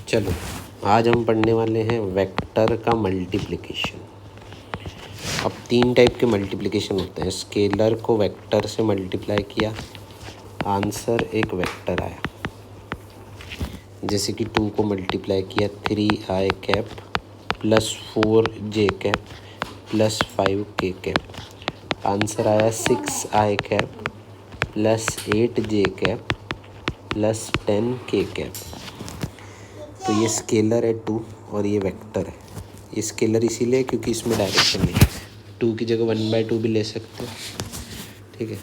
चलो आज हम पढ़ने वाले हैं वेक्टर का मल्टीप्लिकेशन। अब तीन टाइप के मल्टीप्लिकेशन होते हैं। स्केलर को वेक्टर से मल्टीप्लाई किया, आंसर एक वेक्टर आया। जैसे कि 2 को मल्टीप्लाई किया 3i cap plus 4j cap plus 5k cap, answer आया 6i cap plus 8j cap plus 10k cap. तो ये स्केलर है 2 और ये वेक्टर है। ये स्केलर इसीलिए क्योंकि इसमें डायरेक्शन नहीं है। 2 की जगह 1/2 भी ले सकते हो, ठीक है।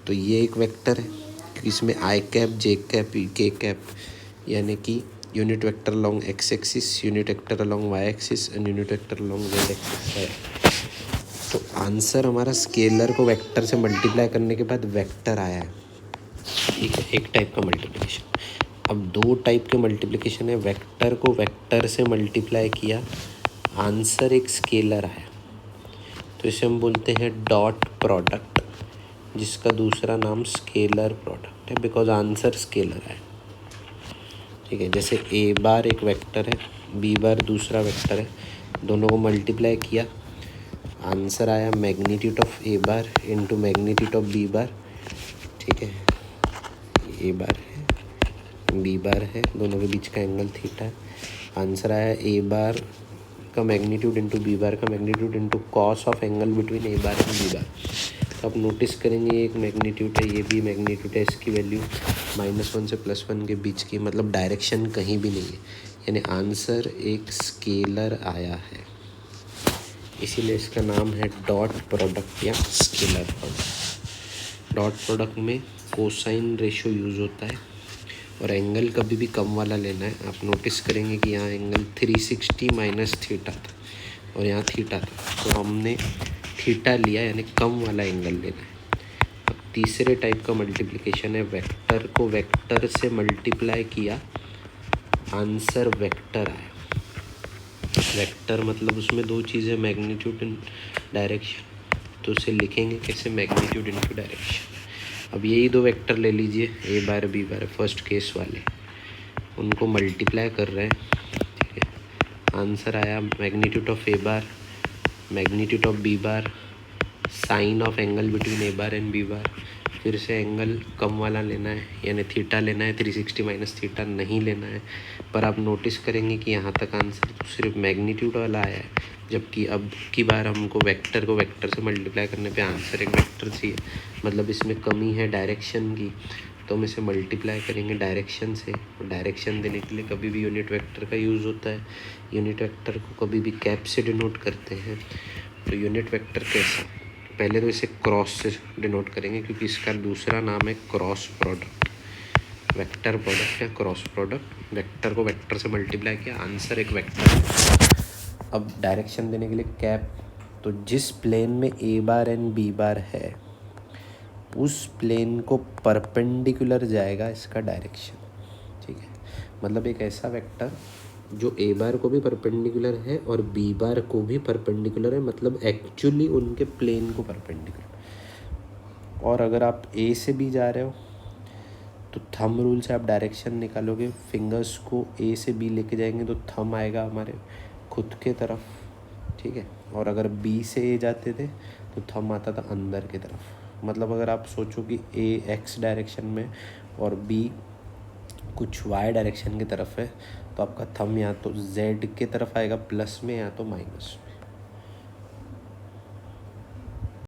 तो ये एक वेक्टर है क्योंकि इसमें I cap, J cap, K cap यानी कि unit vector along X axis, unit vector along Y axis and unit vector along Z axis है। तो आंसर हमारा स्केलर को वेक्टर से मल्टीप्लाई करने के बाद वेक्टर आया है, ठीक है। एक टाइप का मल्टीप्लिकेशन। अब 2 टाइप के मल्टीप्लिकेशन है। वेक्टर को वेक्टर से मल्टीप्लाई किया, आंसर एक स्केलर आया, तो इसे हम बोलते हैं डॉट प्रोडक्ट, जिसका दूसरा नाम स्केलर प्रोडक्ट है बिकॉज आंसर स्केलर है, ठीक है। जैसे ए बार एक वेक्टर है, बी बार दूसरा वेक्टर है, दोनों को मल्टीप्लाई किया, आंसर आया magnitude of A bar into magnitude of B bar, ठीक है। ए बार है, बी बार है, दोनों के बीच का एंगल थीटा है। आंसर आया ए बार का मैग्नीट्यूड इंटू बी बार का magnitude into cos of angle between A bar and B bar. तो आप नोटिस करेंगे ये एक मैग्नीट्यूड है, ये भी मैग्नीट्यूड है, इसकी वैल्यू -1 से +1 के बीच की, मतलब डायरेक्शन कहीं भी नहीं है, यानी आंसर एक स्केलर आया है। इसीलिए इसका नाम है डॉट प्रोडक्ट या स्केलर प्रोडक्ट। डॉट प्रोडक्ट में कोसाइन रेशियो यूज़ होता है और एंगल कभी भी कम वाला लेना है। आप नोटिस करेंगे कि यहाँ एंगल 360 माइनस थीटा था और यहाँ थीटा था, तो हमने थीटा लिया यानी कम वाला एंगल लेना है। अब तीसरे टाइप का मल्टीप्लिकेशन है, वेक्टर को वेक्टर से मल्टीप्लाई किया, आंसर वेक्टर आया। वेक्टर मतलब उसमें 2 चीज़ें, मैग्नीट्यूड एंड डायरेक्शन। तो उसे लिखेंगे कैसे, मैग्नीट्यूड इनटू डायरेक्शन। अब यही 2 वेक्टर ले लीजिए, ए बार बी बार, फर्स्ट केस वाले, उनको मल्टीप्लाई कर रहे हैं, ठीक है। आंसर आया magnitude of A bar, magnitude of B bar, sine of angle between A bar and B bar. फिर से एंगल कम वाला लेना है यानी थीटा लेना है, 360 माइनस थीटा नहीं लेना है। पर आप नोटिस करेंगे कि यहाँ तक आंसर तो सिर्फ मैग्नीट्यूड वाला आया है, जबकि अब की बार हमको वेक्टर को वेक्टर से मल्टीप्लाई करने पे आंसर एक वेक्टर चाहिए, मतलब इसमें कमी है डायरेक्शन की, तो हम इसे मल्टीप्लाई करेंगे डायरेक्शन से। और डायरेक्शन देने के लिए कभी भी यूनिट वेक्टर का यूज़ होता है। यूनिट वेक्टर को कभी भी कैप से डिनोट करते हैं। तो यूनिट वेक्टर कैसा, पहले तो इसे क्रॉस से डिनोट करेंगे क्योंकि इसका दूसरा नाम है क्रॉस प्रोडक्ट। वेक्टर प्रोडक्ट या क्रॉस प्रोडक्ट, वेक्टर को वेक्टर से मल्टीप्लाई किया, आंसर एक वेक्टर। अब डायरेक्शन देने के लिए कैप, तो जिस प्लेन में ए बार एंड बी बार है उस प्लेन को परपेंडिकुलर जाएगा इसका डायरेक्शन, ठीक है। मतलब एक ऐसा वेक्टर जो ए बार को भी परपेंडिकुलर है और बी बार को भी परपेंडिकुलर है, मतलब एक्चुअली उनके प्लेन को परपेंडिकुलर। और अगर आप ए से बी जा रहे हो तो थंब रूल से आप डायरेक्शन निकालोगे, फिंगर्स को ए से बी लेके जाएंगे तो थंब आएगा हमारे खुद के तरफ, ठीक है। और अगर बी से ए जाते थे तो थंब आता था अंदर की तरफ। मतलब अगर आप सोचो कि ए एक्स डायरेक्शन में और बी कुछ वाई डायरेक्शन की तरफ है, तो आपका थंब या तो जेड की तरफ आएगा प्लस में या तो माइनस में।